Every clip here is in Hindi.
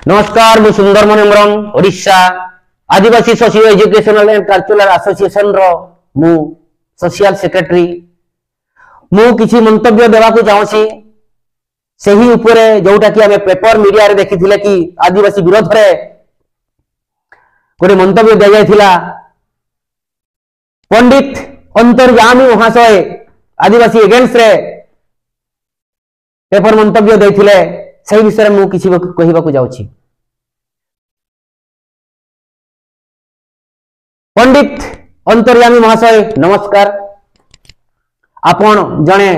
नमस्कार मु सुंदर मनेम्रम Odisha Adivasi socio educational and cultural association रो मु सोशल सेक्रेटरी मु किछि मंतव्य देवा को चाहूसी सही ऊपर जोटा कि हमें पेपर मीडिया रे देखिथिले कि आदिवासी विरोध रे गोटे मंतव्य दे जायथिला पंडित अंतर्यामी महाशय आदिवासी एगेंस्ट रे पेपर मंतव्य देथिले सही विषय में किसी कहबा को जाउछि। पंडित अंतर्यामी महाशय नमस्कार। आपण जने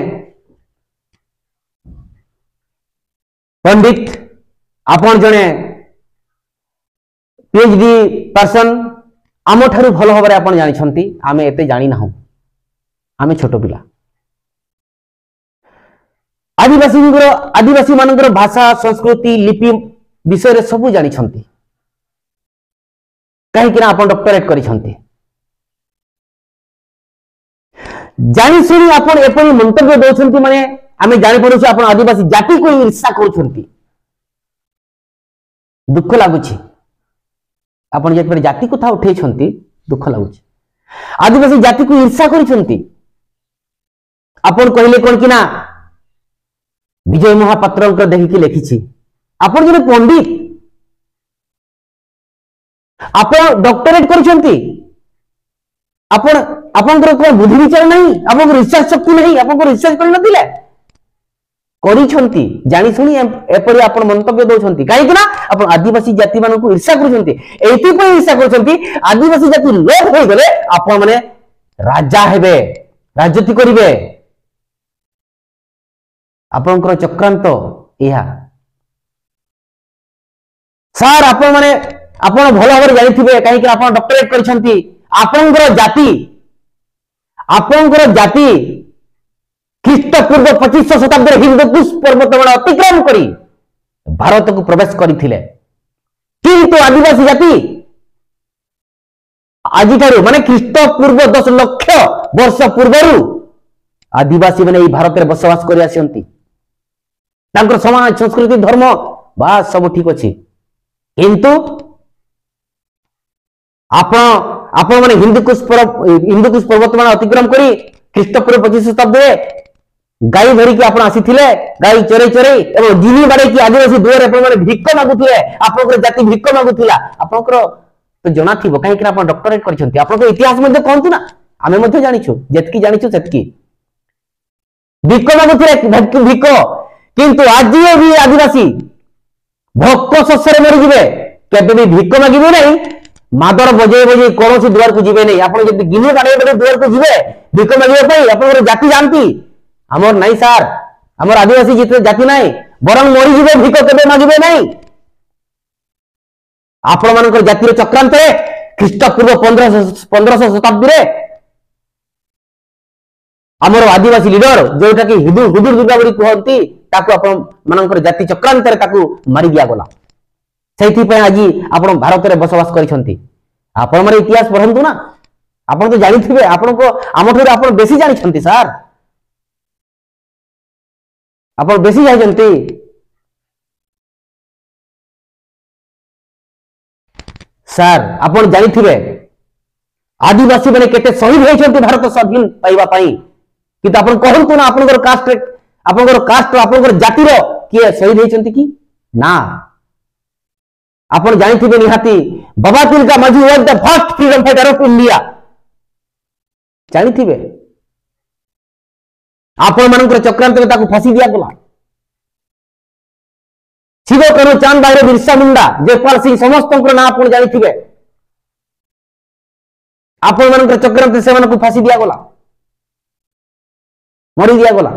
पंडित आपण जने पीएचडी पर्सन आम ठारू भल भाव आपण जानिछंती आमे एते जानि नाहु आमे छोटो पिला आदिवासी मानकर भाषा संस्कृति लिपि विषय रे सब जानिछंती कहीं कि आपण डॉक्टरेट करिछंती जानि सुनी आपण एपरि मंतव्य दोछंती माने आमे जानि पड़ुछु आपण आदिवासी जाति को ईर्ष्या करूछंती दुख लागुछि आपण जे पर जाति कथा उठेछंती दुख लागुछि आदिवासी जाति को ईर्ष्या करिछंती आपण कहले कोन कि ना विजय महापात्र देखिकी लिखी आपण जने पंडित आपण डॉक्टरेट करछंती आपण आपनकर को बुद्धि विचार नहीं आपन रिसर्च शक्ति नहीं आपन रिसर्च कर नथिले करिछंती जानि सुनी एपरि आपण मंतव्य दोछंती काहे कि ना आपण आदिवासी जाति मान को ईर्ष्या करछंती एति पर ईर्ष्या करछंती आदिवासी जाति लोप हो गले आपण माने राजा हेबे राजनीति करिवे आपनकर चक्रांत यह सार आपण माने आपण भल भाव जानिथिबे काहे कि आपण डॉक्टरेट करछंती आपनकर जाति ख्रीष्टपूर्व 2500 शताब्दी हिंदुकुश पर्वतमाला अतिक्रम करी भारत को प्रवेश करथिले किंतु आदिवासी जाति आज ठारू माने ख्रीष्टपूर्व 10 लाख वर्ष पूर्वरु आदिवासी माने भारत रे बसवास करि आछंती तांकर समाज संस्कृति धर्म बा सब ठीक अछि किंतु आपण माने हिंदुकुश पर्वतमाला अतिक्रम करी ख्रीष्टपूर्व 2500 शताब्दी गाई धरी कि आपण आसीथिले गाई चरे एवं जिनी बाड़े कि आदिवासी दुआरे आपण माने भिक्क मागुथिले आपनकर जाति भिक्क मागुथिला आपनकर तो जणा थिबो काहे कि आपण डॉक्टरेट करछंती आपनकर इतिहास मध्ये कोनतु ना आमे मध्ये जानिछु जेतकी जानिछु सेतकी भिक्क मागुथिले भिक्क किंतु आज भी आदिवासी भोक शस्य मरी जिवे केबे भी भिक्क मागिबे नहीं मादर बजे कौन सी दुआर को जीवे नहीं आपण जब गिनी बाड़े दुआर को जीवे भिक्क मागिबे पई आपनकर जाति जानती हमर नहीं सार हमर आदिवासी जिते जाति नहीं बरं मरी जिवे भिक्क केबे मागिबे नहीं आपण मानकर जातिर चक्रांत रे ख्रीष्टपूर्व 1500 शताब्दी रे हमर आदिवासी लीडर जोटा कि हुदुर दुर्गा बड़ी कहंती ताकू आपण मानकर जाति चक्रांत रे ताकू मारि दिया गला सेठी पे आज आपण भारत रे बसवास करिसंती आपण मारे इतिहास पढंतु ना आपण तो जानिथिबे आपण को आमठुर आपण बेसी जानिछंती सर आपण बेसी जानिछंती सर आपण जानिथिबे आदिवासी माने केते शहीद होइछंती भारत स्वाधीन पाइबा पई कि आपण कहंतु ना आपनकर कास्ट आपनकर जातिर किए शहीद होइछंती कि ना आपण जानिथिबे निहाती Baba Tilka Majhi was the first freedom fighter of India जानिथिबे आपण मानकर चक्रांत में ताकू फांसी दिया गला शिव करो चांद बाहर बिरसा मुंडा जयपाल सिंह समस्त ना आपण जानिथिबे आपण मानकर चक्रांत से मानकू फांसी दिया गला मरी दिया गला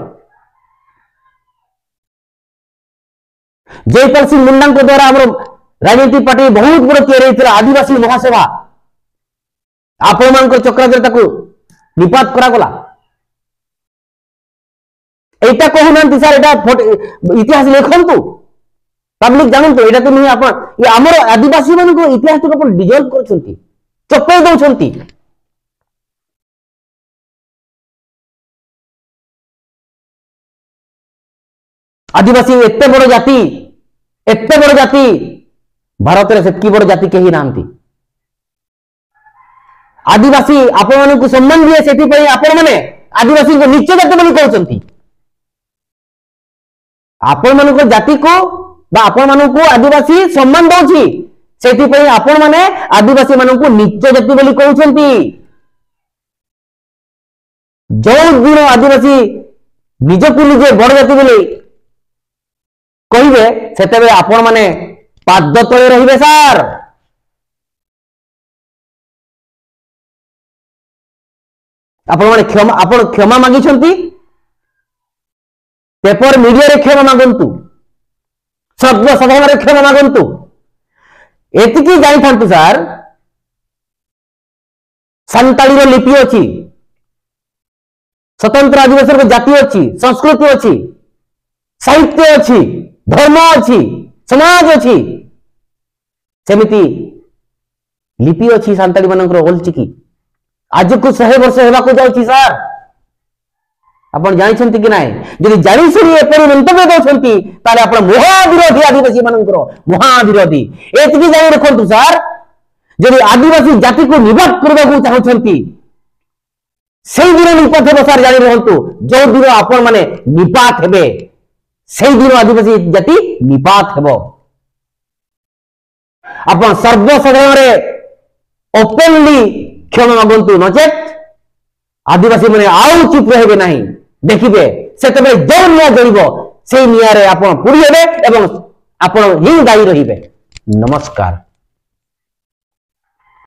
जयपाल सिंह मुंडा को द्वारा हमर राजनीति पार्टी बहुत बड़ तैयारी आदिवासी महासभा आपण मानकर चक्रांत ताकू निपात करा गला एटा कहू सर एटा इतिहास लिखंतु पब्लिक जानंतु एटा तो नहीं आपण ये हमर आदिवासी मान को इतिहास को आपण डिजल्व करछंती चपई दउछंती आदिवासी एते बड़ जाति भारत में सेतकी बड़ जाति कहीं नांती आदिवासी आपण मानकु सम्मान दिए सेति पई आपण माने आदिवासी को नीच जाति बोली कहउचंती आपण मानक जाति को बा आपण मानकु आदिवासी सम्मान दउची सेति पई आपण माने आदिवासी मानकु नीच जाति बोली कहउचंती जो दिन आदिवासी निजकु निजे बड़ जाति बोली कहिबे सेतेबे आपण माने पाद तळे रहिबे सार आपण माने क्षमा मागिछंती पेपर मीडिया रे क्षमा मागंतु सर्व सभा रे क्षमा मागंतु एतिकी जानि थांतु सार संताली रो लिपि अछि स्वतंत्र आदिवासी जाति अछि संस्कृति अछि साहित्य अछि धर्म अछि समाज अछि सेमिति लिपि अछि संताली मानकर ओल चिकी आज को 100 वर्ष हेबा को जाउची सर आपण जानिछंती कि नाही जदि जानि सुनी एपरि मंतव्य दउछंती ताले आपण महाविरोधी आदिवासी मानकर महाविरोधी एतिकी जानि रखंतु सर जदि आदिवासी जाति को निबाद करबा को चाहछंती सेई दिन निपात हेबो सर जानि रहंतु जो दिन आपण माने निपात हेबे सेई दिन आदिवासी जाति निपात हेबो आपण सर्वसाधारण रे ओपनली क्षमा मागंतु नचेत आदिवासी माने आउ चुप रहिबे नाही देखिबे सेतबे जो निया जळिबो सेई निया रे आपण पुरी हेबे एवं आपण ही दायी रहिबे नमस्कार।